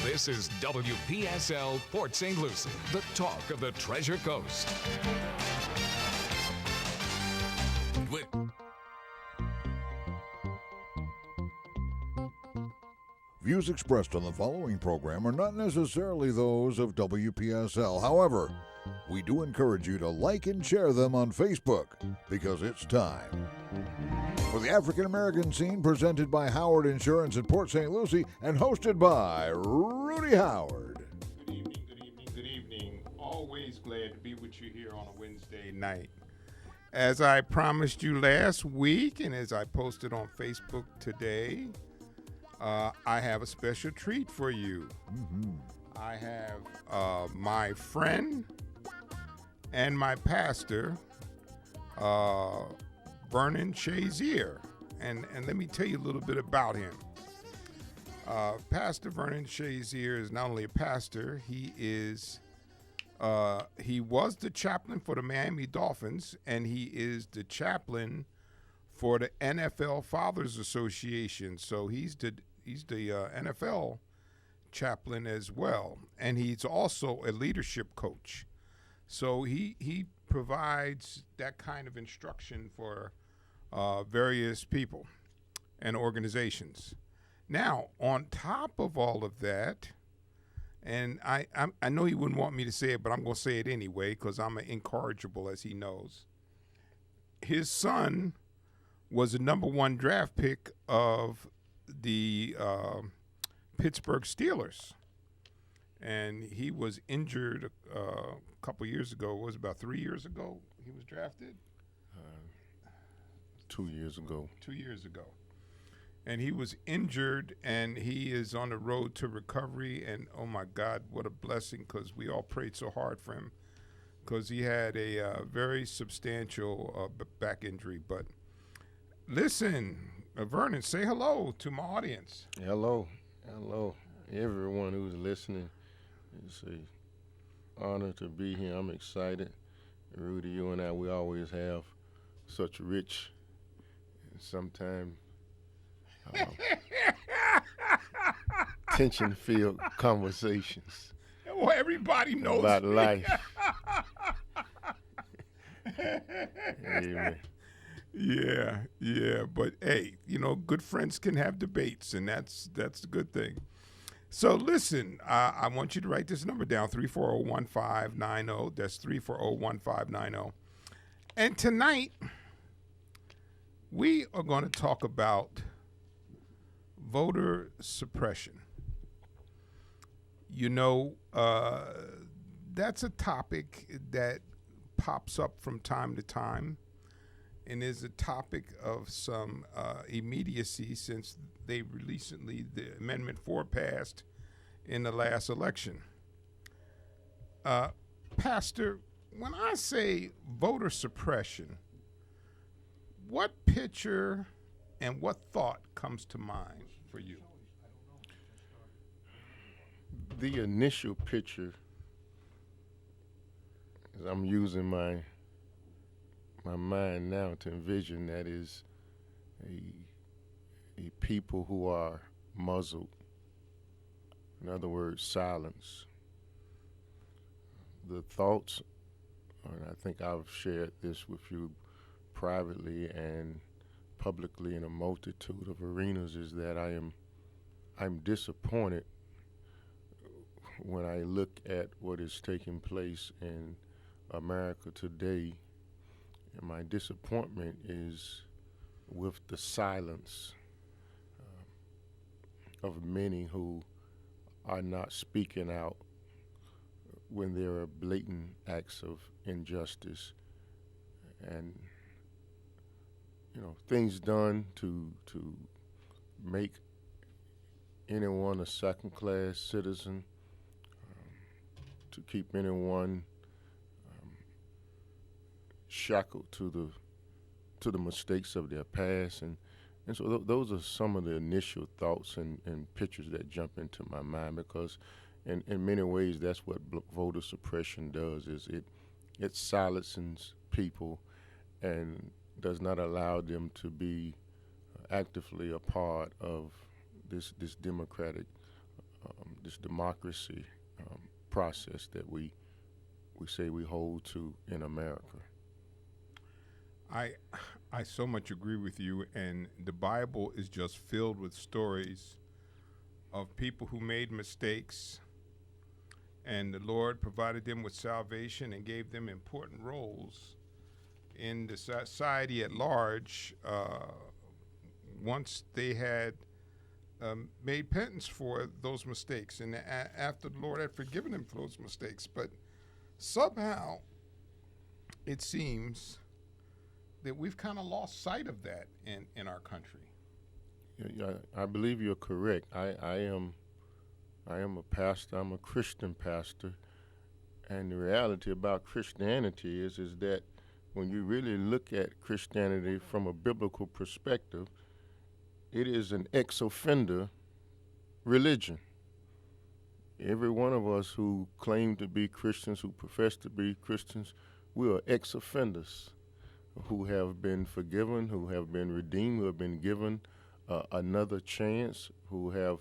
This is WPSL Port St. Lucie, the talk of the Treasure Coast. With Views expressed on the following program are not necessarily those of WPSL. However, we do encourage you to like and share them on Facebook because it's time for the African American Scene, presented by Howard Insurance in Port St. Lucie and hosted by Rudy Howard. Good evening, good evening, good evening. Always glad to be with you here on a Wednesday night. As I promised you last week and as I posted on Facebook today, I have a special treat for you. I have my friend and my pastor, Vernon Shazier. And let me tell you a little bit about him. Pastor Vernon Shazier is not only a pastor, he was the chaplain for the Miami Dolphins, and he is the chaplain for the NFL Fathers Association. So he's the NFL chaplain as well, and he's also a leadership coach. So he provides that kind of instruction for various people and organizations. Now, on top of all of that, and I know he wouldn't want me to say it, but I'm going to say it anyway because I'm incorrigible, as he knows. His son was the number one draft pick of the Pittsburgh Steelers. And he was injured a couple years ago. It was about 3 years ago he was drafted? 2 years ago. 2 years ago. And he was injured, and he is on the road to recovery. And, oh, my God, what a blessing, because we all prayed so hard for him because he had a very substantial back injury. But listen, Vernon, say hello to my audience. Hello, everyone who's listening. It's an honor to be here. I'm excited. Rudy, you and I, we always have such rich and sometimes tension-filled conversations. Well, everybody knows about life. Amen. Yeah, but hey, good friends can have debates, and that's a good thing. So listen, I want you to write this number down, 340-1590. That's 340-1590. And tonight, we are going to talk about voter suppression. That's a topic that pops up from time to time and is a topic of some immediacy since the Amendment 4 passed in the last election. Pastor, when I say voter suppression, what picture and what thought comes to mind for you? The initial picture, as I'm using my mind now to envision, that is a people who are muzzled. In other words, silence. The thoughts, and I think I've shared this with you privately and publicly in a multitude of arenas, is that I'm disappointed when I look at what is taking place in America today. And my disappointment is with the silence of many who are not speaking out when there are blatant acts of injustice and things done to make anyone a second-class citizen, to keep anyone shackled to the mistakes of their past, and so those are some of the initial thoughts and pictures that jump into my mind, because in many ways that's what voter suppression does, is it silences people and does not allow them to be actively a part of this democratic this democracy process that we say we hold to in America. I so much agree with you, and the Bible is just filled with stories of people who made mistakes, and the Lord provided them with salvation and gave them important roles in the society at large once they had made penance for those mistakes, and after the Lord had forgiven them for those mistakes. But somehow it seems that we've kind of lost sight of that in our country. Yeah, I believe you're correct. I am a pastor. I'm a Christian pastor, and the reality about Christianity is that when you really look at Christianity from a biblical perspective, it is an ex-offender religion. Every one of us who claim to be Christians, who profess to be Christians, we are ex-offenders who have been forgiven, who have been redeemed, who have been given another chance, who have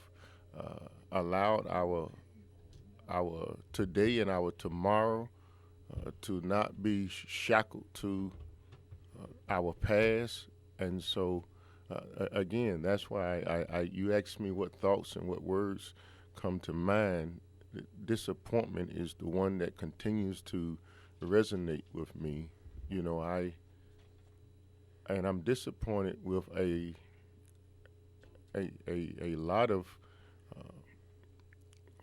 allowed our today and our tomorrow to not be shackled to our past. And so, again, that's why you asked me what thoughts and what words come to mind. Disappointment is the one that continues to resonate with me. You know, I'm disappointed with a lot of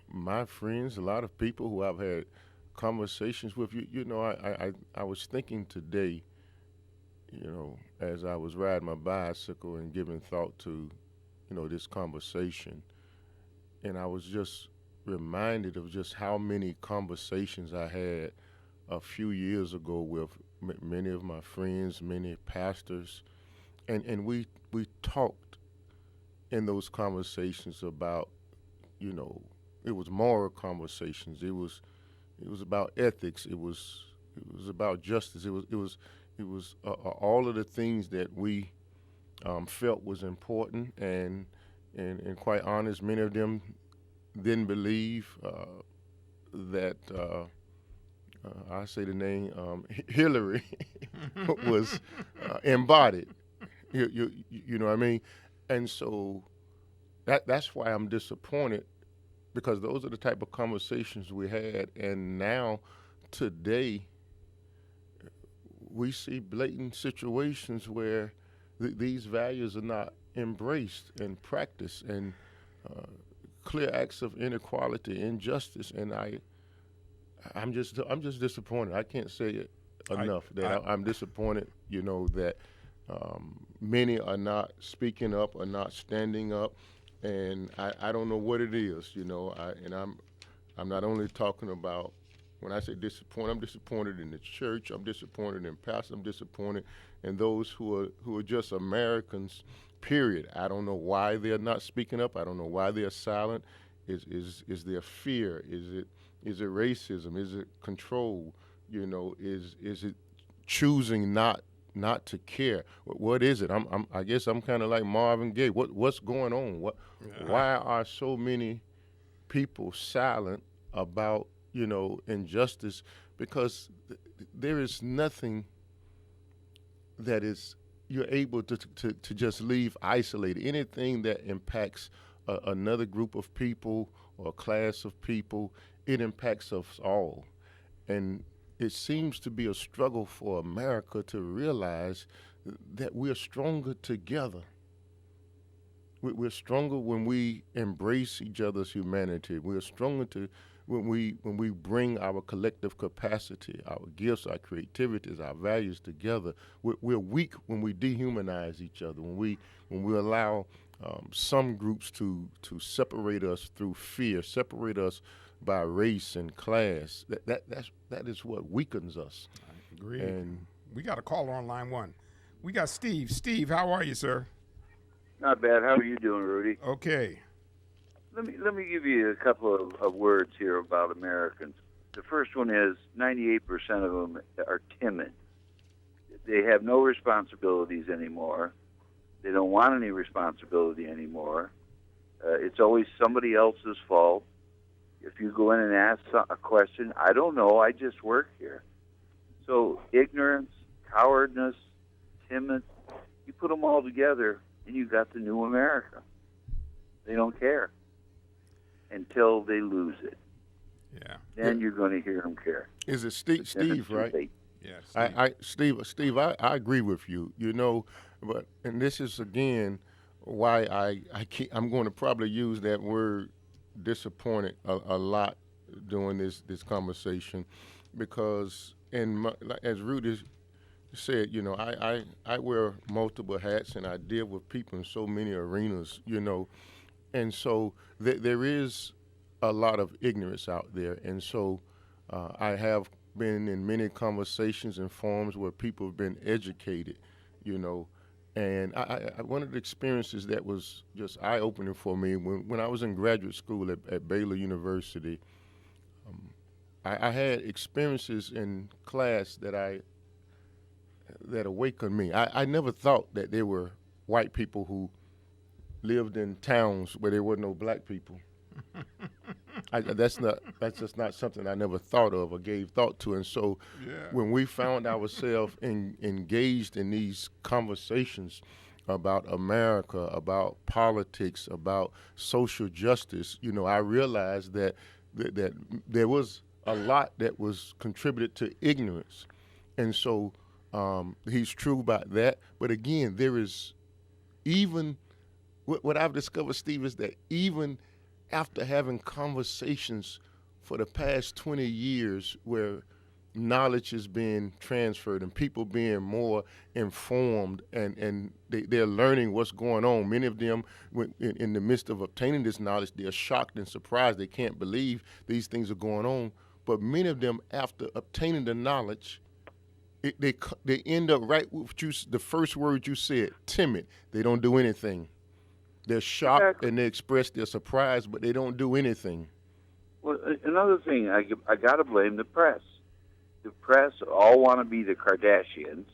my friends, a lot of people who I've had conversations with. You know, I was thinking today, you know, as I was riding my bicycle and giving thought to, you know, this conversation, and I was just reminded of just how many conversations I had a few years ago with many of my friends, many pastors, and we talked in those conversations about, you know, it was moral conversations. It was about ethics. It was about justice. It was all of the things that we felt was important, and quite honest, many of them didn't believe that I say the name Hillary was embodied. You know what I mean? And so that's why I'm disappointed, because those are the type of conversations we had, and now today we see blatant situations where these values are not embraced and practiced, and clear acts of inequality, injustice, and I'm just disappointed. I can't say it enough I'm disappointed. You know, that many are not speaking up, are not standing up, and I don't know what it is. You know, I'm not only talking about, when I say disappointed, I'm disappointed in the church. I'm disappointed in pastors. I'm disappointed in those who are just Americans. Period. I don't know why they're not speaking up. I don't know why they're silent. Is there fear? Is it racism? Is it control? You know, is it choosing not to care? What is it? I guess I'm kind of like Marvin Gaye. What's going on? Why are so many people silent about, you know, injustice? Because there is nothing that is you're able to just leave isolated. Anything that impacts another group of people or a class of people, it impacts us all. And it seems to be a struggle for America to realize that we're stronger together. We're stronger when we embrace each other's humanity. We're stronger when we bring our collective capacity, our gifts, our creativities, our values together. We're weak when we dehumanize each other, when we allow some groups to separate us through fear, separate us by race and class. That is what weakens us. I agree. And we got a caller on line one. We got Steve. Steve, how are you, sir? Not bad. How are you doing, Rudy? Okay. Let me give you a couple of words here about Americans. The first one is 98% of them are timid. They have no responsibilities anymore. They don't want any responsibility anymore. It's always somebody else's fault. If you go in and ask a question, I don't know, I just work here. So ignorance, cowardness, timid, you put them all together, and you got the new America. They don't care until they lose it. Yeah. Then you're going to hear them care. Is it Steve, right? Yes. Steve, I agree with you. You know, and this is again why I'm going to probably use that word disappointed a lot during this conversation, because as Rudy said, you know, I wear multiple hats and I deal with people in so many arenas, you know, and so there is a lot of ignorance out there, and so I have been in many conversations and forums where people have been educated, you know, and one of the experiences that was just eye-opening for me when I was in graduate school at Baylor University, I had experiences in class that awakened me. I never thought that there were white people who lived in towns where there were no black people. That's just not something I never thought of or gave thought to. And so when we found ourselves engaged in these conversations about America, about politics, about social justice, you know, I realized that there was a lot that was contributed to ignorance. And so he's true about that. But again, there is even, what I've discovered, Steve, is that even after having conversations for the past 20 years where knowledge is being transferred and people being more informed and they're learning what's going on, many of them, in the midst of obtaining this knowledge, they're shocked and surprised. They can't believe these things are going on. But many of them, after obtaining the knowledge, they end up right with the first word you said, timid. They don't do anything. They're shocked and they express their surprise, but they don't do anything. Well, another thing, I got to blame the press. The press all want to be the Kardashians.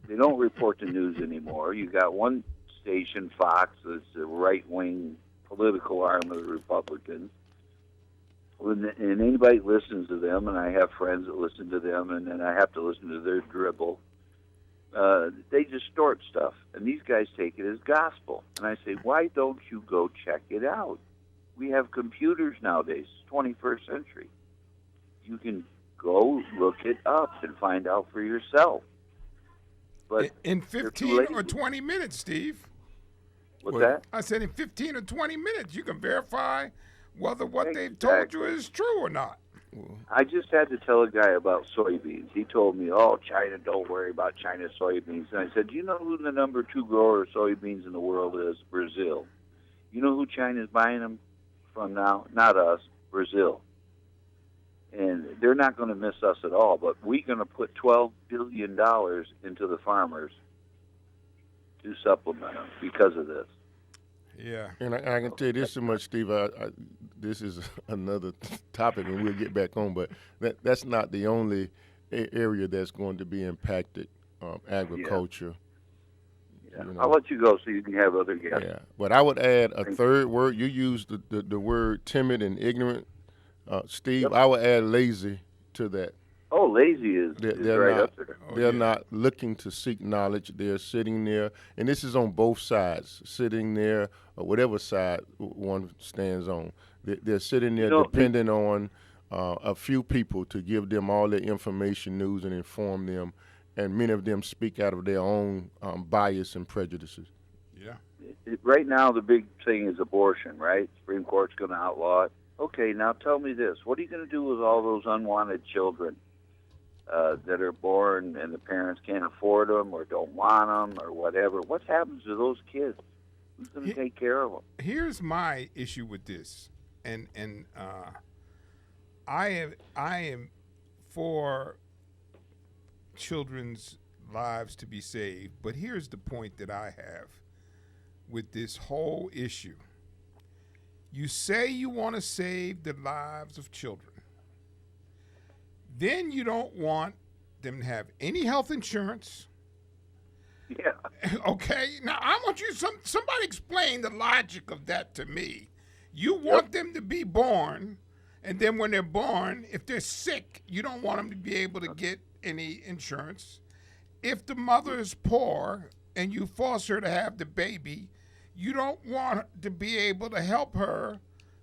They don't report the news anymore. You got one station, Fox, that's the right-wing political arm of the Republicans. And anybody listens to them, and I have friends that listen to them, and then I have to listen to their dribble. They distort stuff, and these guys take it as gospel. And I say, why don't you go check it out? We have computers nowadays, 21st century. You can go look it up and find out for yourself. But in 15 or 20 minutes, Steve. What's that? I said in 15 or 20 minutes, you can verify whether what they've told you is true or not. I just had to tell a guy about soybeans. He told me, oh, China, don't worry about China's soybeans. And I said, do you know who the number 2 grower of soybeans in the world is? Brazil. You know who China's buying them from now? Not us, Brazil. And they're not going to miss us at all, but we're going to put $12 billion into the farmers to supplement them because of this. Yeah. And I can tell you this so much, Steve. This is another topic, and we'll get back on. But that's not the only area that's going to be impacted. Agriculture. Yeah. You know. I'll let you go so you can have other guests. Yeah. But I would add a third word. You used the word timid and ignorant, Steve. Yep. I would add lazy to that. Oh, lazy is right up there. They're not looking to seek knowledge. They're sitting there, and this is on both sides, sitting there, or whatever side one stands on. They're sitting there depending on a few people to give them all the information, news, and inform them, and many of them speak out of their own bias and prejudices. Yeah. Right now, the big thing is abortion, right? Supreme Court's going to outlaw it. Okay, now tell me this. What are you going to do with all those unwanted children that are born and the parents can't afford them or don't want them or whatever? What happens to those kids? Who's going to take care of them? Here's my issue with this, and I am for children's lives to be saved, but here's the point that I have with this whole issue. You say you want to save the lives of children. Then you don't want them to have any health insurance. Yeah. Okay. Now I want you somebody explain the logic of that to me. You want them to be born, And then when they're born, if they're sick, you don't want them to be able to get any insurance. If the mother is poor and you force her to have the baby, you don't want to be able to help her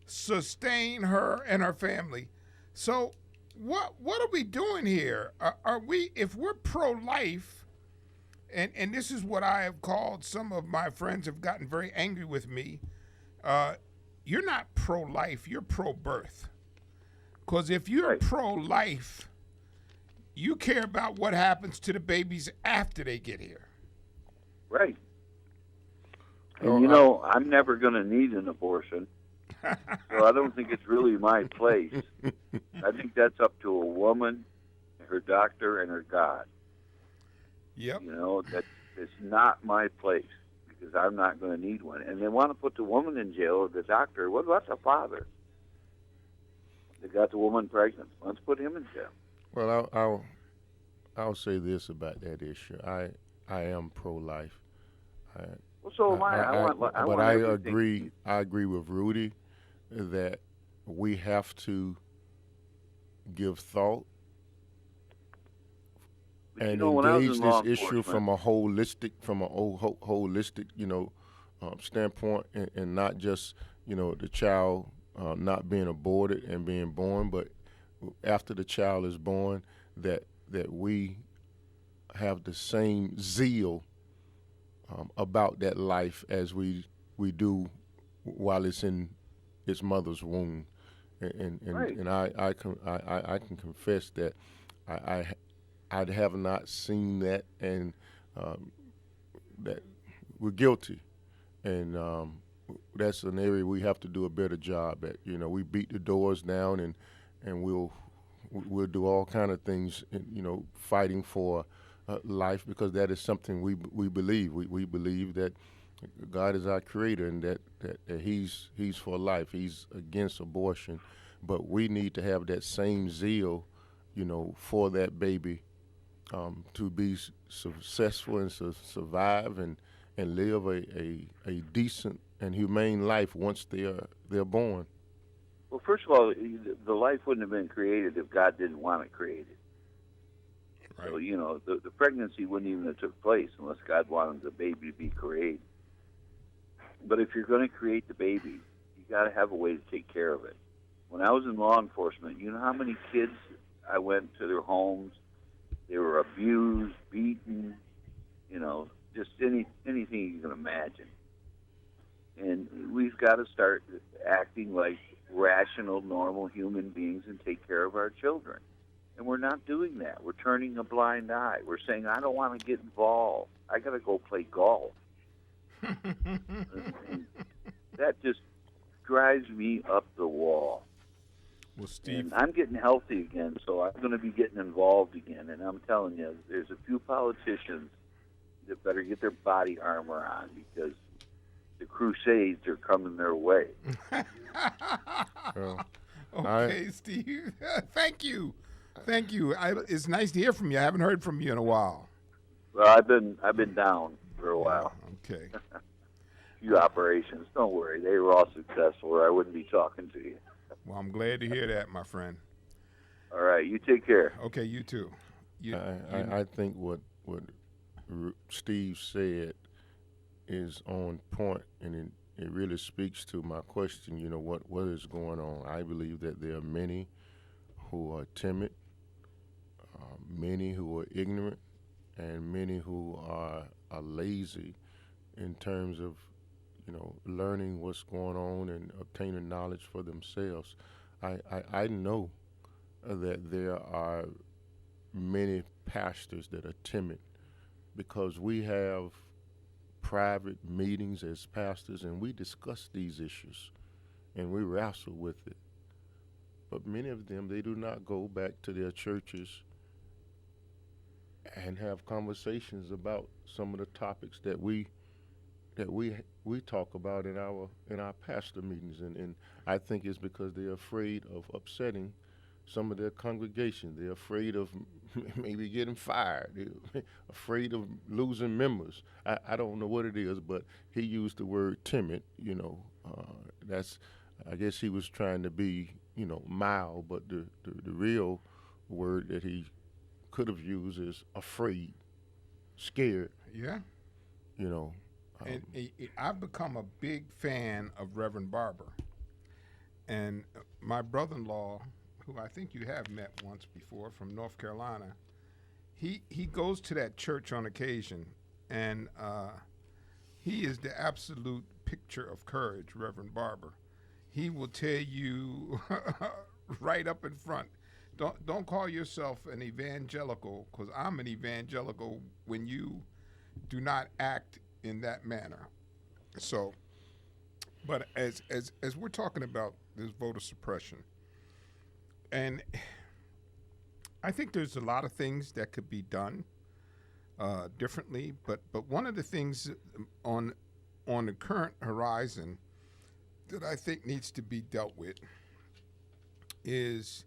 sustain her and her family. So what are we doing here? Are we, if we're pro-life, and this is what I have called, some of my friends have gotten very angry with me, you're not pro-life, you're pro-birth. Because if you're pro-life, you care about what happens to the babies after they get here. Right. And I'm never going to need an abortion, so I don't think it's really my place. I think that's up to a woman, her doctor, and her God. Yep. That it's not my place because I'm not going to need one. And they want to put the woman in jail or the doctor. What about the father? They got the woman pregnant. Let's put him in jail. Well, I'll say this about that issue. I am pro-life. Well, so am I. But I agree. I agree with Rudy that we have to give thought and engage this issue from a holistic, standpoint, and not just the child not being aborted and being born, but after the child is born, that we have the same zeal about that life as we do while it's in its mother's womb, and I can confess that I have not seen that, and that we're guilty, and that's an area we have to do a better job at. We beat the doors down, and we'll do all kind of things, fighting for life, because that is something we believe. We believe that God is our creator, and that he's for life. He's against abortion, but we need to have that same zeal, for that baby to be successful and survive and live a decent and humane life once they're born. Well, first of all, the life wouldn't have been created if God didn't want it created. Right. So, the pregnancy wouldn't even have took place unless God wanted the baby to be created. But if you're going to create the baby, you got to have a way to take care of it. When I was in law enforcement, you know how many kids I went to their homes? They were abused, beaten, just anything you can imagine. And we've got to start acting like rational, normal human beings and take care of our children. And we're not doing that. We're turning a blind eye. We're saying, I don't want to get involved. I got to go play golf. And that just drives me up the wall. Well, Steve, and I'm getting healthy again, so I'm going to be getting involved again. And I'm telling you, there's a few politicians that better get their body armor on, because the crusades are coming their way. Okay, Steve. Thank you. It's nice to hear from you. I haven't heard from you in a while. Well, I've been down for a while. Okay. A few operations. Don't worry, they were all successful, or I wouldn't be talking to you. Well, I'm glad to hear that, my friend. All right, you take care. Okay, you too. I think what Steve said is on point, and it really speaks to my question. What is going on? I believe that there are many who are timid, many who are ignorant, and many who are lazy in terms of learning what's going on and obtaining knowledge for themselves. I know that there are many pastors that are timid, because we have private meetings as pastors and we discuss these issues and we wrestle with it. But many of them, they do not go back to their churches and have conversations about some of the topics that we talk about in our pastor meetings, and I think it's because they're afraid of upsetting some of their congregation. They're afraid of maybe getting fired. They're afraid of losing members. I don't know what it is, but he used the word timid. That's I guess he was trying to be, mild, but the real word that he could have used is afraid, scared. Yeah. You know. And I've become a big fan of Reverend Barber. And my brother-in-law, who I think you have met once before from North Carolina, he goes to that church on occasion, and he is the absolute picture of courage, Reverend Barber. He will tell you right up in front, don't call yourself an evangelical, because I'm an evangelical when you do not act in that manner. So, but as we're talking about this voter suppression, and I think there's a lot of things that could be done differently, but one of the things on the current horizon that I think needs to be dealt with is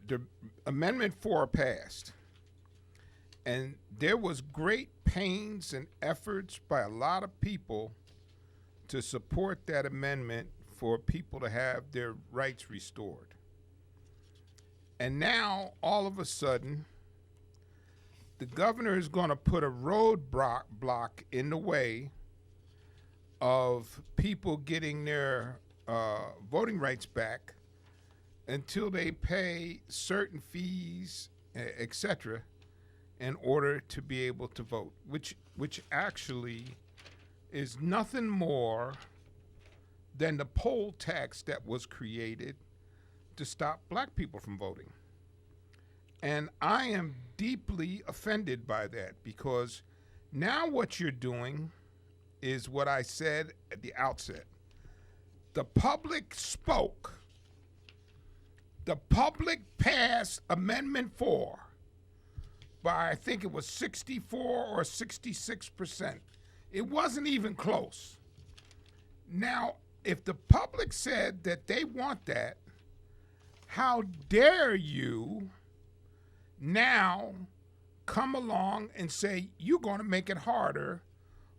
the Amendment 4 passed, and there was great pains and efforts by a lot of people to support that amendment for people to have their rights restored. And now, all of a sudden, the governor is going to put a roadblock in the way of people getting their voting rights back until they pay certain fees, etc., in order to be able to vote, which actually is nothing more than the poll tax that was created to stop black people from voting. And I am deeply offended by that, because now what you're doing is what I said at the outset. The public spoke. The public passed Amendment 4 by, I think it was 64 or 66%. It wasn't even close. Now, if the public said that they want that, how dare you now come along and say you're going to make it harder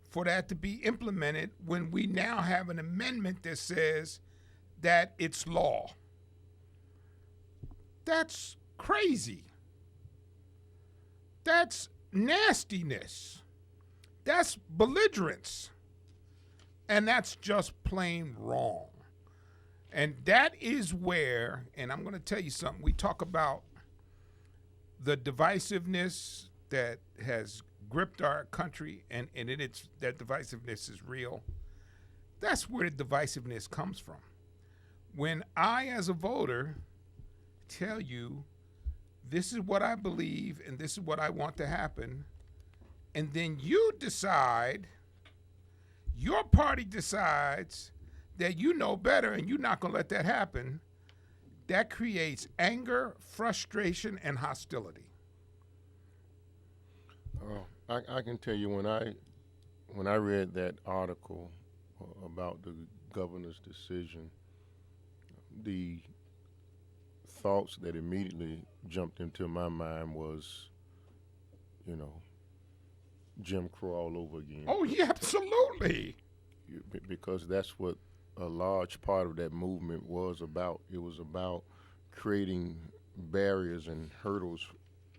for that to be implemented when we now have an amendment that says that it's law? That's crazy. That's nastiness. That's belligerence. And that's just plain wrong. And that is where, and I'm going to tell you something, we talk about the divisiveness that has gripped our country, and that divisiveness is real. That's where the divisiveness comes from. When I, as a voter, tell you, this is what I believe and this is what I want to happen, and then you decide, your party decides that you know better and you're not going to let that happen, that creates anger, frustration, and hostility. I can tell you, when I read that article about the governor's decision, the thoughts that immediately jumped into my mind was, Jim Crow all over again. Oh, yeah, absolutely. Because that's what a large part of that movement was about. It was about creating barriers and hurdles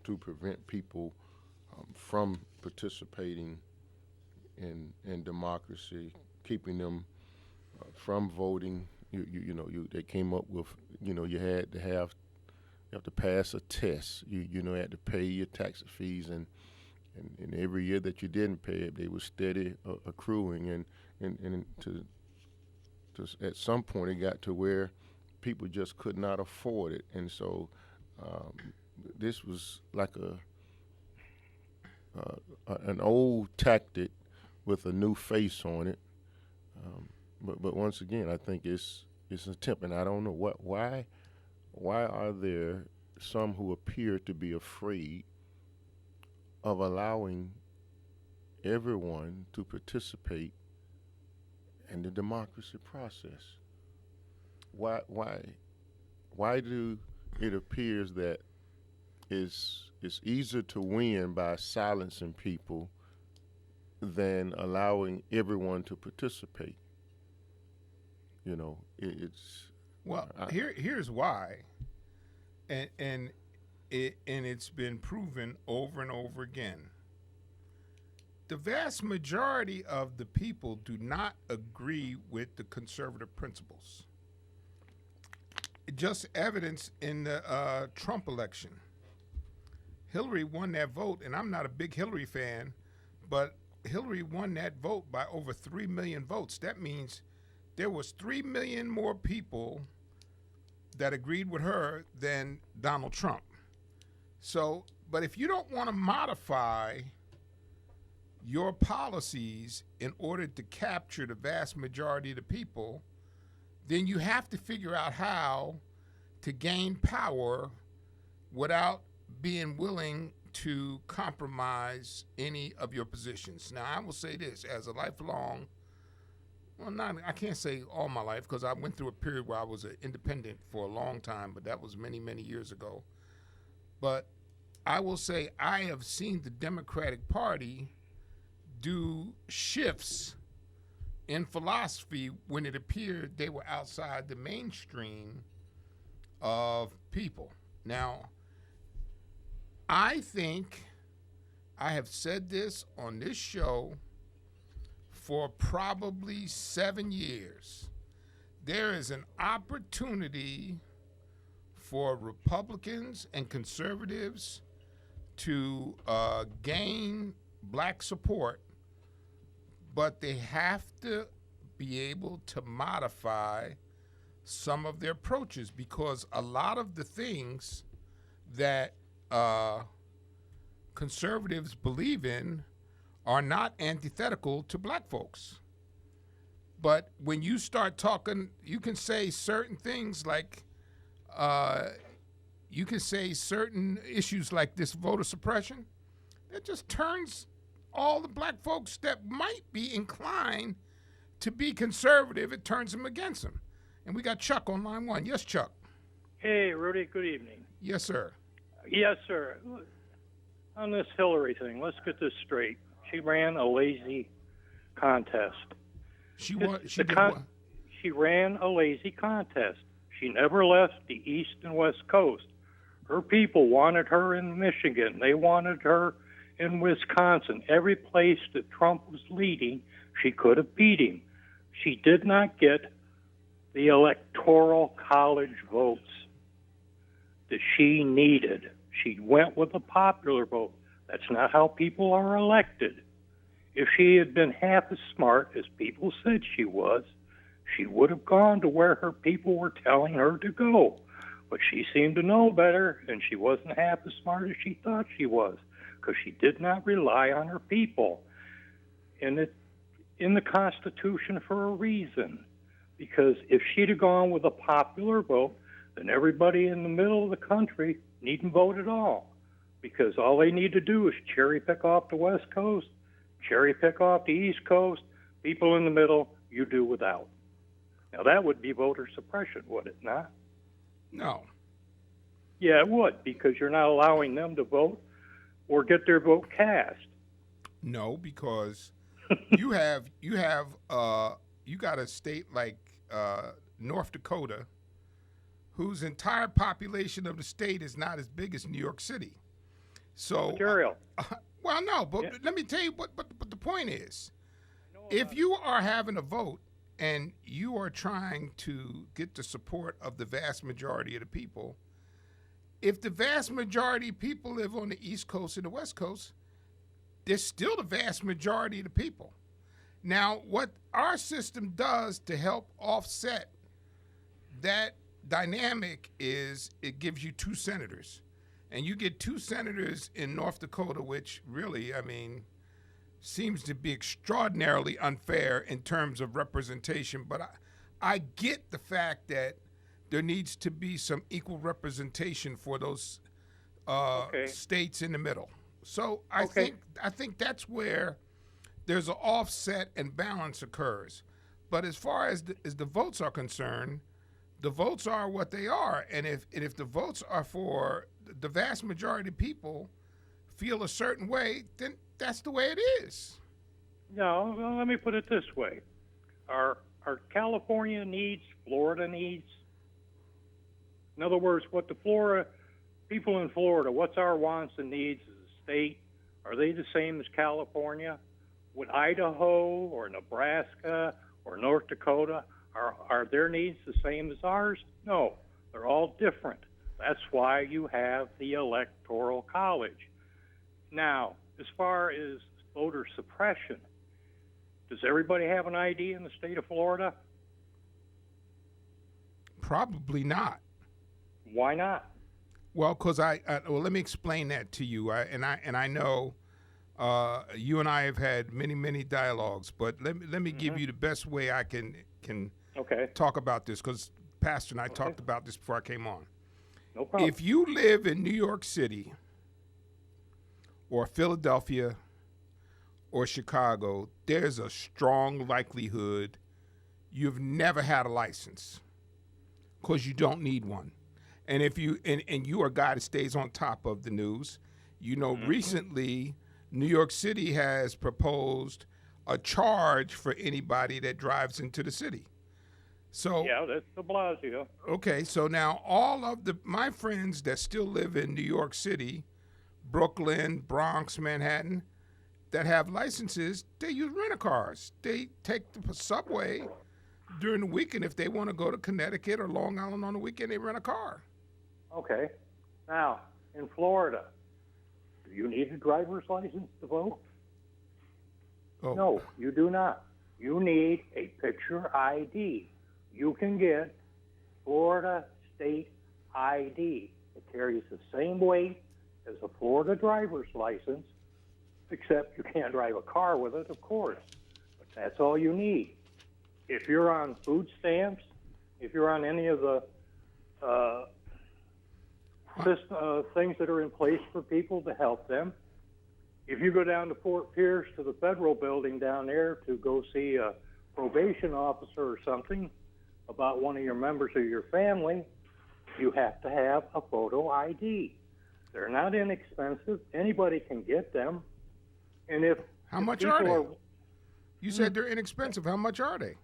to prevent people from participating in democracy, keeping them from voting. They came up with, you had to have to pass a test. You had to pay your tax fees, and every year that you didn't pay it, they were steady accruing, and to at some point it got to where people just could not afford it, and so this was like an old tactic with a new face on it. But once again, I think it's an attempt, and I don't know why are there some who appear to be afraid of allowing everyone to participate in the democracy process? Why do it appears that it's easier to win by silencing people than allowing everyone to participate? You know, it's well. Here's why, and it's been proven over and over again. The vast majority of the people do not agree with the conservative principles. Just evidence in the Trump election. Hillary won that vote, and I'm not a big Hillary fan, but Hillary won that vote by over 3 million votes. That means there was 3 million more people that agreed with her than Donald Trump. So, but if you don't want to modify your policies in order to capture the vast majority of the people, then you have to figure out how to gain power without being willing to compromise any of your positions. Now, I will say this, as a lifelong, I can't say all my life, because I went through a period where I was an independent for a long time, but that was many, many years ago. But I will say I have seen the Democratic Party do shifts in philosophy when it appeared they were outside the mainstream of people. Now, I think I have said this on this show for probably 7 years. There is an opportunity for Republicans and conservatives to gain black support, but they have to be able to modify some of their approaches, because a lot of the things that conservatives believe in are not antithetical to black folks. But when you start talking, you can say certain things like, you can say certain issues like this voter suppression, it just turns all the black folks that might be inclined to be conservative, it turns them against them. And we got Chuck on line one. Yes, Chuck. Hey, Rudy, good evening. Yes, sir. Yes, sir. On this Hillary thing, let's get this straight. She ran a lazy contest. She ran a lazy contest. She never left the East and West Coast. Her people wanted her in Michigan. They wanted her in Wisconsin. Every place that Trump was leading, she could have beat him. She did not get the electoral college votes that she needed. She went with the popular vote. That's not how people are elected. If she had been half as smart as people said she was, she would have gone to where her people were telling her to go. But she seemed to know better, and she wasn't half as smart as she thought she was, because she did not rely on her people. And it's in the Constitution for a reason, because if she'd have gone with a popular vote, then everybody in the middle of the country needn't vote at all, because all they need to do is cherry pick off the West Coast, cherry pick off the East Coast, people in the middle, you do without. Now, that would be voter suppression, would it not? No. Yeah, it would, because you're not allowing them to vote or get their vote cast. No, because you got a state like North Dakota, whose entire population of the state is not as big as New York City. So, Material. Well, no, but let me tell you what. But the point is, if you are having a vote and you are trying to get the support of the vast majority of the people, if the vast majority of people live on the East Coast and the West Coast, there's still the vast majority of the people. Now, what our system does to help offset that dynamic is it gives you 2 senators. And you get 2 senators in North Dakota, which really, I mean, seems to be extraordinarily unfair in terms of representation. But I get the fact that there needs to be some equal representation for those states in the middle. So I think that's where there's an offset and balance occurs. But as far as the votes are concerned, the votes are what they are. And if the votes are for the vast majority of people feel a certain way, then that's the way it is. No, well, let me put it this way. Our Are California needs Florida needs? In other words, what the Florida people in Florida, what's our wants and needs as a state? Are they the same as California? Would Idaho or Nebraska or North Dakota, are their needs the same as ours? No, they're all different. That's why you have the Electoral College. Now, as far as voter suppression, does everybody have an ID in the state of Florida? Probably not. Why not? Well, because well, let me explain that to you. I know you and I have had many dialogues, but let me give you the best way I can talk about this, because Pastor and I talked about this before I came on. No problem. If you live in New York City or Philadelphia or Chicago, there's a strong likelihood you've never had a license, because you don't need one. And if you and you are a guy that stays on top of the news, you know, recently New York City has proposed a charge for anybody that drives into the city. So yeah, that's de Blasio. Okay, so now all of my friends that still live in New York City, Brooklyn, Bronx, Manhattan, that have licenses, they use rent-a-cars. They take the subway during the weekend. If they want to go to Connecticut or Long Island on the weekend, they rent a car. Okay. Now, in Florida, do you need a driver's license to vote? Oh. No, you do not. You need a picture ID. You can get Florida State ID. It carries the same weight as a Florida driver's license, except you can't drive a car with it, of course. But that's all you need. If you're on food stamps, if you're on any of the things that are in place for people to help them, if you go down to Fort Pierce to the federal building down there to go see a probation officer or something about one of your members of your family, you have to have a photo ID. They're not inexpensive. Anybody can get them. And how much are they? You said they're inexpensive. How much are they?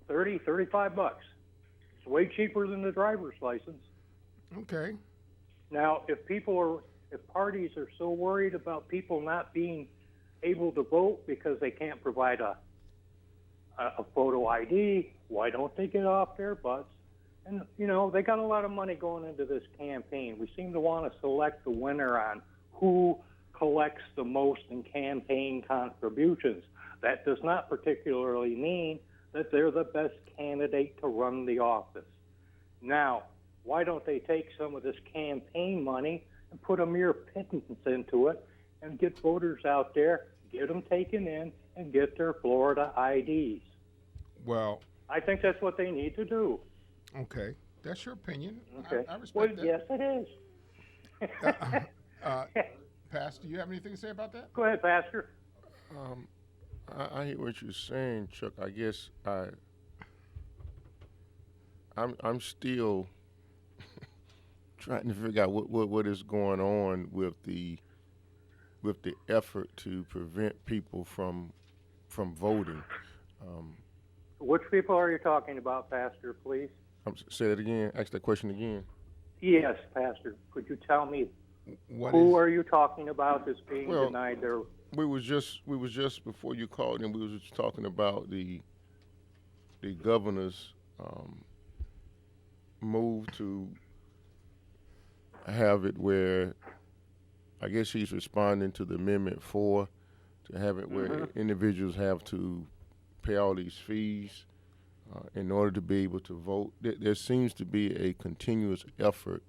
$35. It's way cheaper than the driver's license. Okay. Now, if parties are so worried about people not being able to vote because they can't provide a photo ID, why don't they get off their butts? And, you know, they got a lot of money going into this campaign. We seem to want to select the winner on who collects the most in campaign contributions. That does not particularly mean that they're the best candidate to run the office. Now, why don't they take some of this campaign money and put a mere pittance into it and get voters out there, get them taken in, and get their Florida IDs? Well, I think that's what they need to do. Okay. That's your opinion. Okay. I respect that. Yes, it is. Pastor, do you have anything to say about that? Go ahead, Pastor. I hear what you're saying, Chuck. I guess I'm still trying to figure out what is going on with the effort to prevent people from voting. Which people are you talking about, Pastor, please? Say that again. Ask that question again. Yes, Pastor. Could you tell me who are you talking about that's being denied their... We was just before you called in, we was just talking about the governor's move to have it where, I guess he's responding to the Amendment 4, to have it where individuals have to pay all these fees in order to be able to vote. There seems to be a continuous effort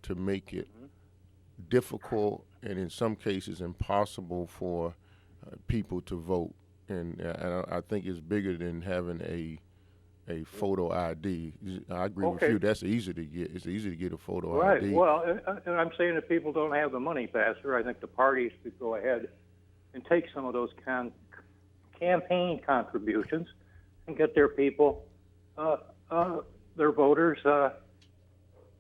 to make it difficult and in some cases impossible for people to vote. And I think it's bigger than having a photo ID. I agree with you. That's easy to get. It's easy to get a photo ID. Right. Well, and I'm saying if people don't have the money, Pastor, I think the parties could go ahead and take some of those campaign contributions and get their people, their voters,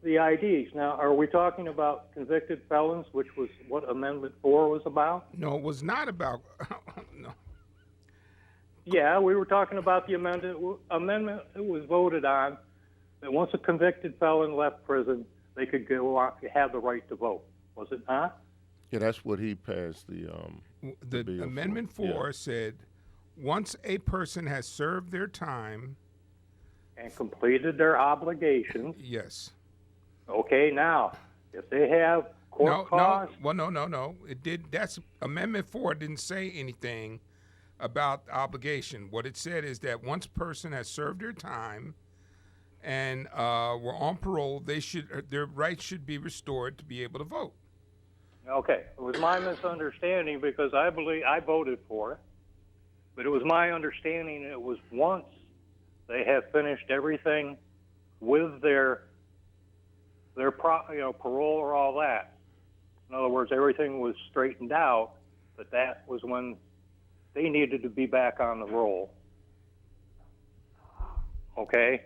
the IDs. Now, are we talking about convicted felons, which was what Amendment 4 was about? No, it was not about. No. Yeah, we were talking about the amendment that was voted on, that once a convicted felon left prison, they could go on, have the right to vote. Was it not? Yeah, that's what he passed the bill Amendment for. 4 said once a person has served their time. And completed their obligations. Yes. Okay, now, if they have court costs. No. It did. That's Amendment 4 didn't say anything about obligation. What it said is that once a person has served their time and were on parole, their rights should be restored to be able to vote. Okay, it was my misunderstanding because I believe I voted for it, but it was my understanding it was once they have finished everything with their parole or all that. In other words, everything was straightened out, but that was when they needed to be back on the roll. Okay?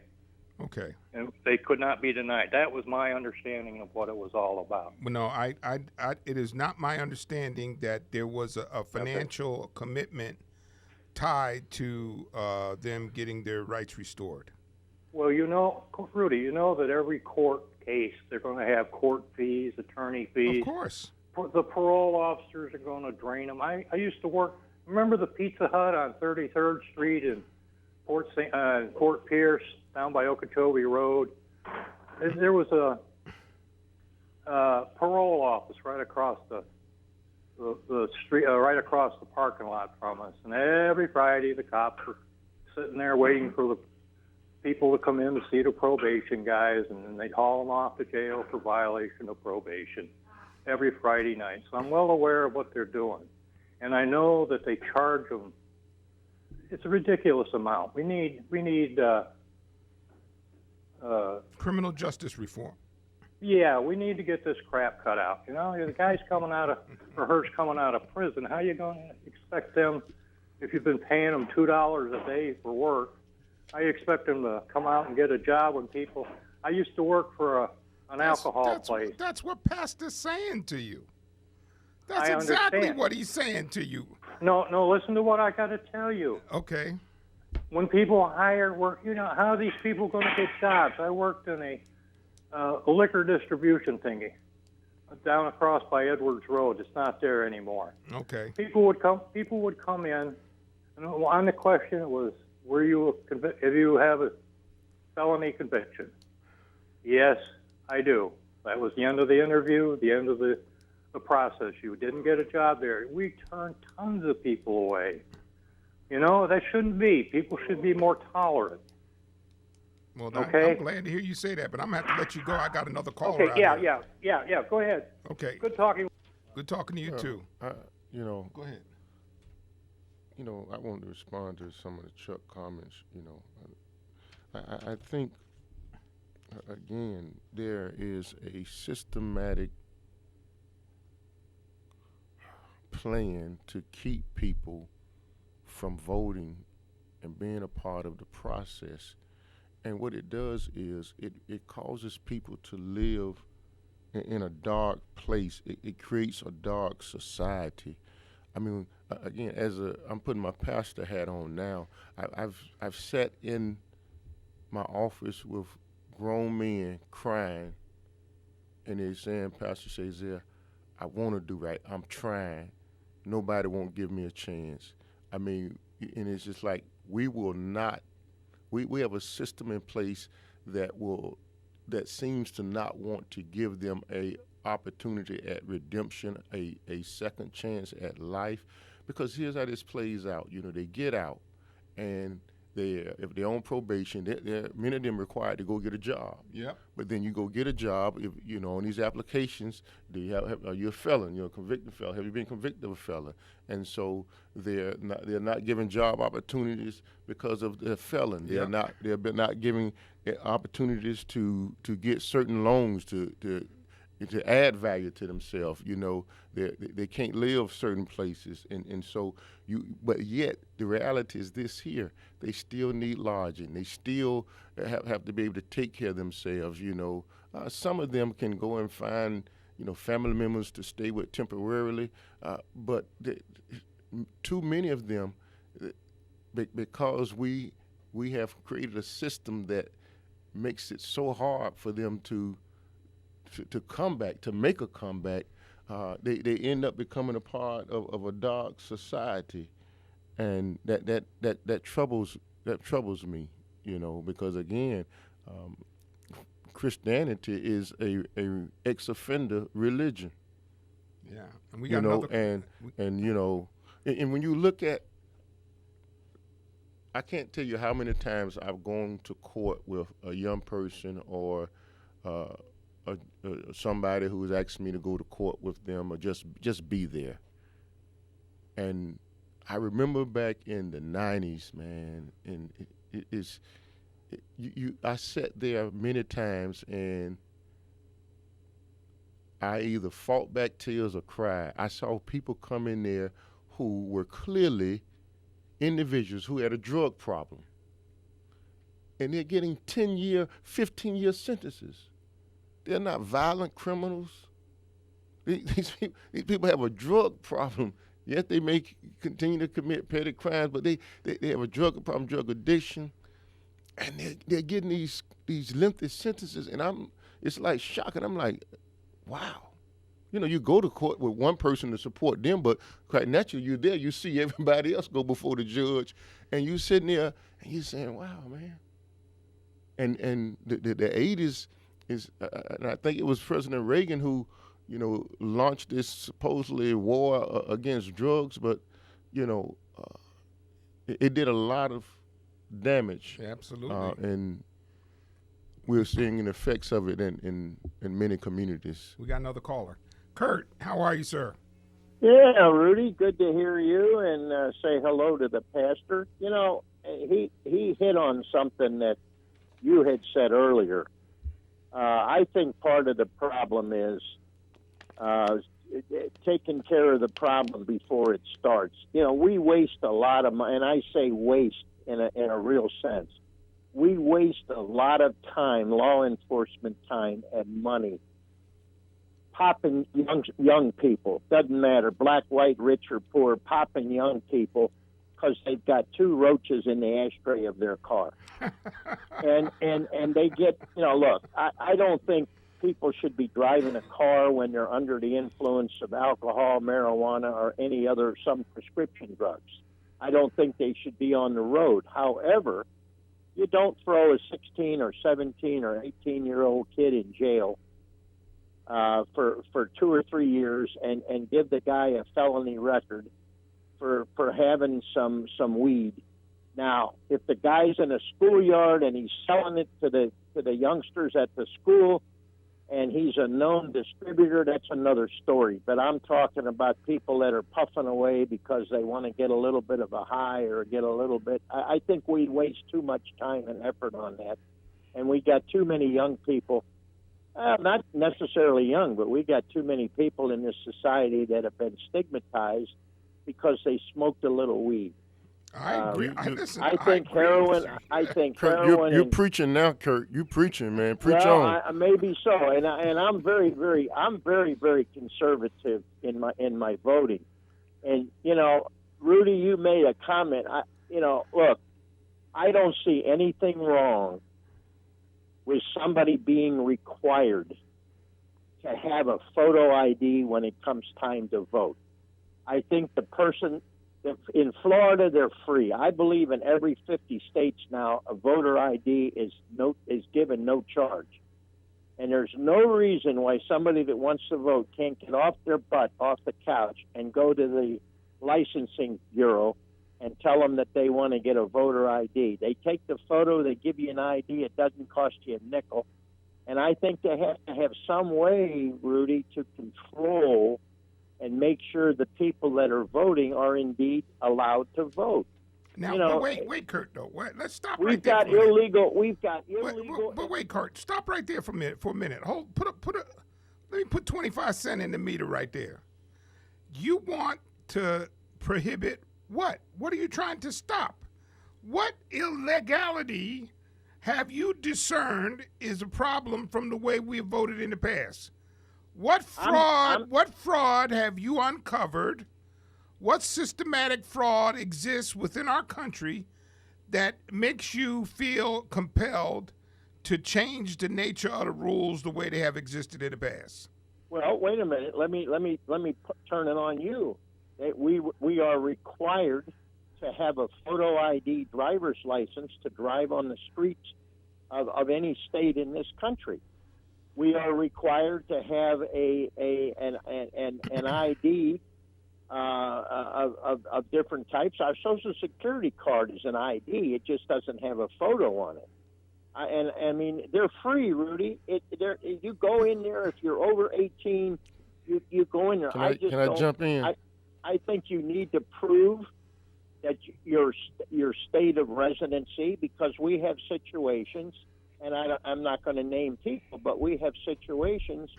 Okay. And they could not be denied. That was my understanding of what it was all about. Well, no, it is not my understanding that there was a financial commitment tied to them getting their rights restored. Well, Rudy, you know that every court case, they're going to have court fees, attorney fees. Of course. The parole officers are going to drain them. I used to work, remember the Pizza Hut on 33rd Street in Fort Pierce, down by Okeechobee Road? There was a parole office right across the street, right across the parking lot from us. And every Friday, the cops were sitting there waiting for the people to come in to see the probation guys, and then they'd haul them off to jail for violation of probation every Friday night. So I'm well aware of what they're doing. And I know that they charge them. It's a ridiculous amount. We need criminal justice reform. Yeah, we need to get this crap cut out. The guy's coming out of, or her's coming out of prison. How you going to expect them, if you've been paying them $2 a day for work, how you expect them to come out and get a job when people? I used to work for an alcohol place. That's what Pastor's saying to you. That's I exactly understand. what he's saying to you. No, listen to what I got to tell you. Okay. When people hire work, how are these people going to get jobs? I worked in a liquor distribution thingy down across by Edwards Road. It's not there anymore. Okay. People would come in, and on the question it was, were you if you have a felony conviction? Yes, I do. That was the end of the interview, the end of the process. You didn't get a job there. We turned tons of people away. That shouldn't be. People should be more tolerant. Well, okay. I'm glad to hear you say that, but I'm going to have to let you go. I got another caller. Okay, out yeah. Go ahead. Okay. Good talking. Good talking to you, too. Go ahead. I want to respond to some of the Chuck comments. I think, again, there is a systematic plan to keep people from voting and being a part of the process. And what it does is it causes people to live in a dark place. It creates a dark society. I mean, again, I'm putting my pastor hat on now. I've sat in my office with grown men crying, and they're saying, Pastor Shazier, I want to do right. I'm trying. Nobody won't give me a chance. I mean, and it's just like we will not. We have a system in place that seems to not want to give them a opportunity at redemption, a second chance at life, because here's how this plays out. They get out, and if they're on probation, many of them required to go get a job. Yep. But then you go get a job. If on these applications, are you a felon? You're a convicted felon. Have you been convicted of a felon? And so they're not giving job opportunities because of the felon. They're not giving opportunities to get certain loans to add value to themselves. They can't live certain places, and so but yet the reality is this here: they still need lodging. They still have to be able to take care of themselves. Some of them can go and find family members to stay with temporarily, but too many of them because we have created a system that makes it so hard for them to come back, to make a comeback. They end up becoming a part of a dark society, and that troubles me, because again, Christianity is a ex-offender religion. Yeah, and we got another. And when you look at, I can't tell you how many times I've gone to court with a young person or somebody who's asked me to go to court with them or just be there. And I remember back in the 90s, man, and I sat there many times and I either fought back tears or cried. I saw people come in there who were clearly individuals who had a drug problem. And they're getting 10-year, 15-year sentences. They're not violent criminals. These people have a drug problem. Yet they may continue to commit petty crimes, but they have a drug problem, drug addiction. And they're getting these lengthy sentences, and it's like shocking. I'm like, wow. You go to court with one person to support them, but quite naturally, you're there, you see everybody else go before the judge, and you sitting there, and you're saying, wow, man. And the 80s is, and I think it was President Reagan who, launched this supposedly war against drugs, but, it did a lot of damage. Absolutely. And we're seeing the effects of it in many communities. We got another caller. Kurt, how are you, sir? Yeah, Rudy, good to hear you and say hello to the pastor. He hit on something that you had said earlier. I think part of the problem is taking care of the problem before it starts. We waste a lot of money, and I say waste in a real sense. We waste a lot of time, law enforcement time and money, popping young people. Doesn't matter, black, white, rich, or poor, popping young people because they've got 2 roaches in the ashtray of their car. and they get, look, I don't think people should be driving a car when they're under the influence of alcohol, marijuana, or some prescription drugs. I don't think they should be on the road. However, you don't throw a 16 or 17 or 18-year-old kid in jail for 2 or 3 years and give the guy a felony record for having some weed. Now, if the guy's in a schoolyard and he's selling it to the youngsters at the school and he's a known distributor, that's another story. But I'm talking about people that are puffing away because they want to get a little bit of a high or get a little bit. I think we waste too much time and effort on that. And we got too many young people, not necessarily young, but we got too many people in this society that have been stigmatized because they smoked a little weed. I agree. I think heroin. Kurt, you're preaching now, Kurt. You preaching, man. Preach on. Maybe so. And I'm very, very conservative in my voting. And Rudy, you made a comment. Look, I don't see anything wrong with somebody being required to have a photo ID when it comes time to vote. I think the person. In Florida, they're free. I believe in every 50 states now, a voter ID is given no charge. And there's no reason why somebody that wants to vote can't get off their butt, off the couch, and go to the licensing bureau and tell them that they want to get a voter ID. They take the photo, they give you an ID, it doesn't cost you a nickel. And I think they have to have some way, Rudy, to control and make sure the people that are voting are indeed allowed to vote. Now, but wait, Kurt. Though, let's stop right We've there. got illegal. But wait, Kurt. Stop right there for a minute. Hold. Let me put 25 cents in the meter right there. You want to prohibit what? What are you trying to stop? What illegality have you discerned is a problem from the way we have voted in the past? What fraud have you uncovered what systematic fraud exists within our country that makes you feel compelled to change the nature of the rules the way they have existed in the past? Well, wait a minute. Let me turn it on you. We are required to have a photo ID driver's license to drive on the streets of any state in this country. We are required to have an ID of different types. Our Social Security card is an ID. It just doesn't have a photo on it. And I mean, they're free, Rudy. You go in there if you're over 18. You go in there. Can I jump in? I think you need to prove that your state of residency, because we have situations, and I'm not going to name people, but we have situations,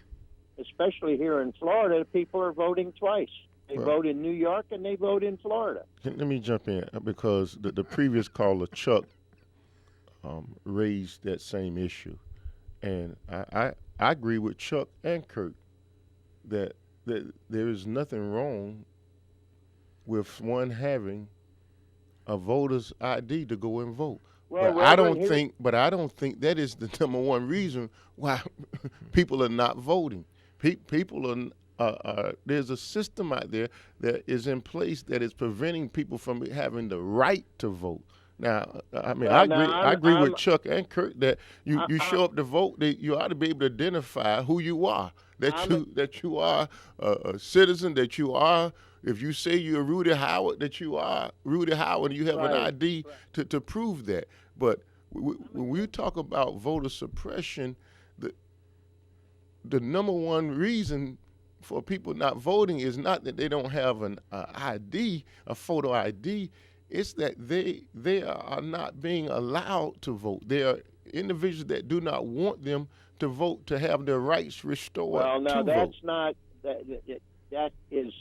especially here in Florida, people are voting twice. They vote in New York and they vote in Florida. Let me jump in because the previous caller, Chuck, raised that same issue, and I agree with Chuck and Kurt that there is nothing wrong with one having a voter's ID to go and vote. Well, but I don't think that is the number one reason why people are not voting. People are there's a system out there that is in place that is preventing people from having the right to vote. Now, I mean, I agree with Chuck and Kurt that you show up to vote, that you ought to be able to identify who you are, that you are a citizen, that you are. If you say you're Rudy Howard, that you are Rudy Howard, and you have an ID to prove that. But when we talk about voter suppression, the number one reason for people not voting is not that they don't have an ID, a photo ID. It's that they are not being allowed to vote. There are individuals that do not want them to vote, to have their rights restored. Well, now that's vote. not that is.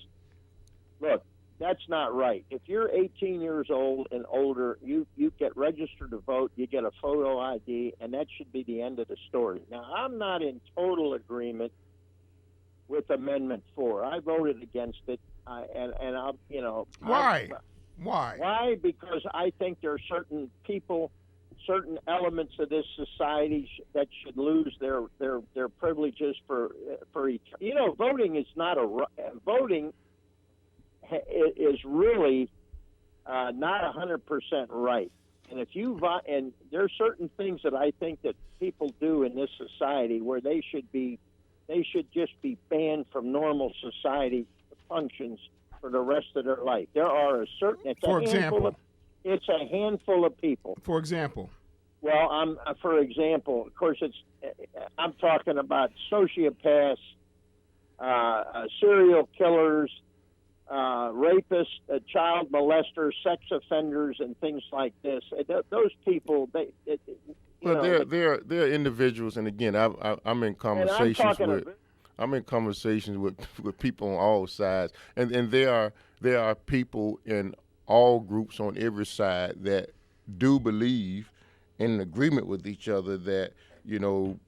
Look, that's not right. If you're 18 years old and older, you get registered to vote, you get a photo ID, and that should be the end of the story. Now, I'm not in total agreement with Amendment 4. I voted against it, and I'm, Why? Why? Why? Because I think there are certain people, certain elements of this society that should lose their privileges for voting is not voting is really not 100% right. And if you vote, and there are certain things that I think that people do in this society where they should just be banned from normal society functions for the rest of their life. There are it's a handful of people. For example. Well, for example, of course, I'm talking about sociopaths, serial killers, rapists, child molesters, sex offenders, and things like this. Those people, there are individuals, and again, I'm in conversations with people on all sides, and there are people in all groups on every side that do believe in agreement with each other that when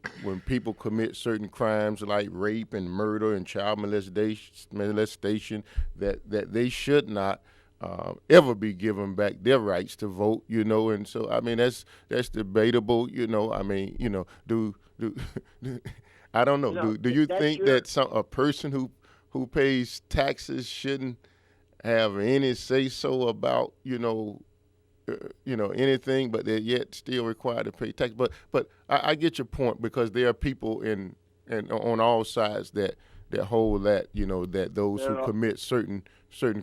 people commit certain crimes like rape and murder and child molestation, that they should not ever be given back their rights to vote, and so I mean that's debatable, I mean, do I don't know. Do you think that a person who pays taxes shouldn't have any say so about anything, but they're yet still required to pay tax? But I get your point, because there are people and on all sides that hold that that those who commit certain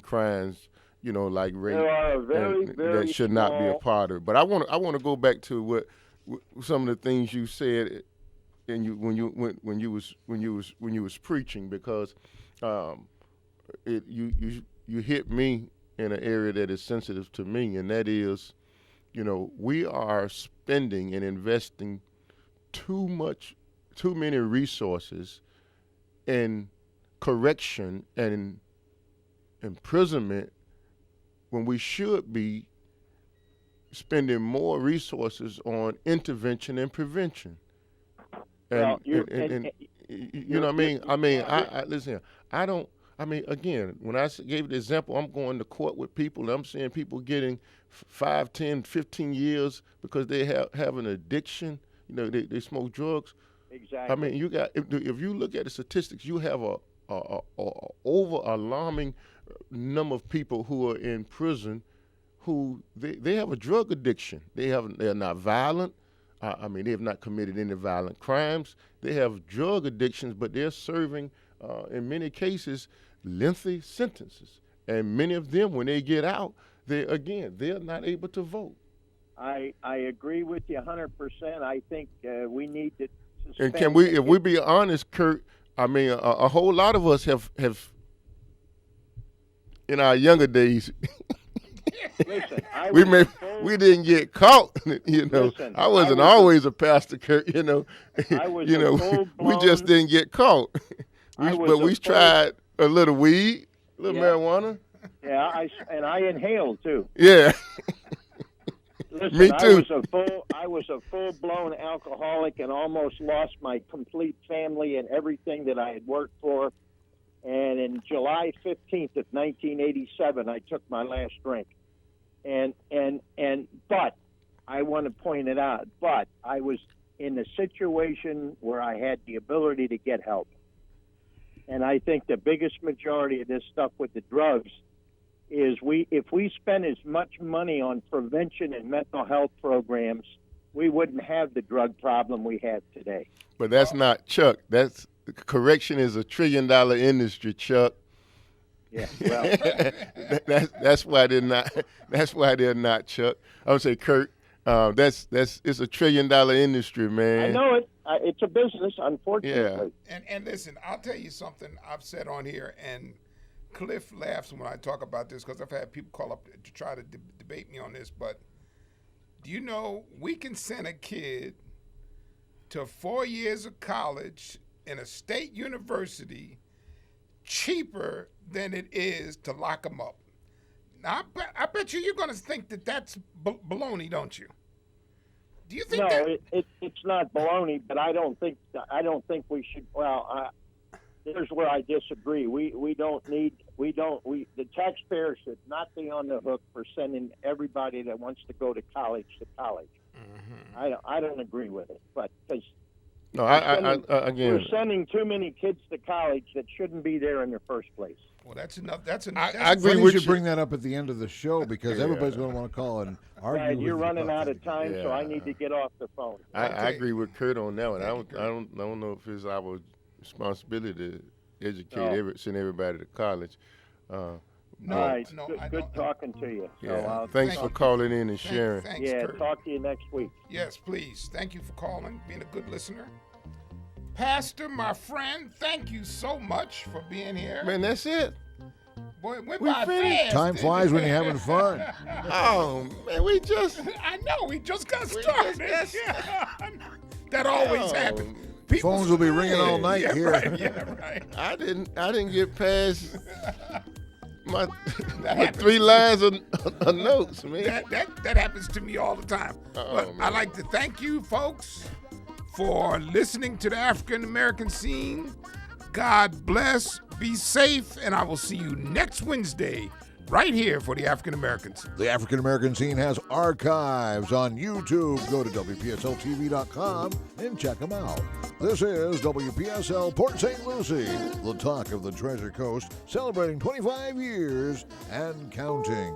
crimes, like rape, that should not be a part of it. But I want to go back to what some of the things you said, and when you was preaching, because you hit me in an area that is sensitive to me, and that is, we are spending and investing too many resources in correction and imprisonment when we should be spending more resources on intervention and prevention. And you know what I mean? I mean, listen, I I mean, again, when I gave the example, I'm going to court with people, and I'm seeing people getting 5, 10, 15 years because they have an addiction. You know, they smoke drugs. Exactly. I mean, you got if you look at the statistics, you have a over alarming number of people who are in prison who they have a drug addiction. They're not violent. I mean, they have not committed any violent crimes. They have drug addictions, but they're serving, in many cases, lengthy sentences. And many of them, when they get out, they're not able to vote. I agree with you 100%. I think we need to suspend. And if we be honest, Kurt, I mean, a whole lot of us have in our younger days. Listen, we didn't get caught, you know. Listen, I wasn't always a pastor, Kurt, you know. You know, we just didn't get caught. We tried a little weed, a little marijuana. Yeah, I inhaled too. Yeah. Listen, Me too. I was a full-blown alcoholic and almost lost my complete family and everything that I had worked for. And in July 15th of 1987, I took my last drink. But I want to point it out. But I was in a situation where I had the ability to get help. And I think the biggest majority of this stuff with the drugs is if we spend as much money on prevention and mental health programs, we wouldn't have the drug problem we have today. But that's not, Chuck. Correction is $1 trillion industry, Chuck. Yeah, well, that's why they're not. That's why they're not, Chuck. I would say, Kurt, it's $1 trillion industry, man. I know it. It's a business, unfortunately. Yeah. And listen, I'll tell you something I've said on here, and Cliff laughs when I talk about this because I've had people call up to try to debate me on this. But do you know we can send a kid to 4 years of college in a state university cheaper than it is to lock them up? Now, I bet you're going to think that that's baloney, don't you? Do you think that? No, it's not baloney, but I don't think we should. Well, here's where I disagree. The taxpayer should not be on the hook for sending everybody that wants to go to college to college. Mm-hmm. I don't agree with it, but because we're sending too many kids to college that shouldn't be there in the first place. Well, that's enough. I agree. We should bring that up at the end of the show because everybody's going to want to call and argue. Right, you're running out of time, so I need to get off the phone. I agree with Kurt on that one. I don't know if it's our responsibility to educate send everybody to college. Good talking to you. Yeah. Thanks for calling in and sharing. Thanks, yeah, Kurt. talk to you next week. Yes, please. Thank you for calling, being a good listener. Pastor, my friend, thank you so much for being here. Man, that's it. Boy, it went by fast. Time flies when you're having fun. Oh, man, I know, we just got started. That always happens. Phones will be ringing all night here. Right. I didn't get past my 3 lines of notes, man. That happens to me all the time. But I'd like to thank you, folks, for listening to the African American Scene. God bless, be safe, and I will see you next Wednesday right here for the African Americans. The African American Scene has archives on YouTube. Go to WPSLTV.com and check them out. This is WPSL Port St. Lucie, the talk of the Treasure Coast, celebrating 25 years and counting.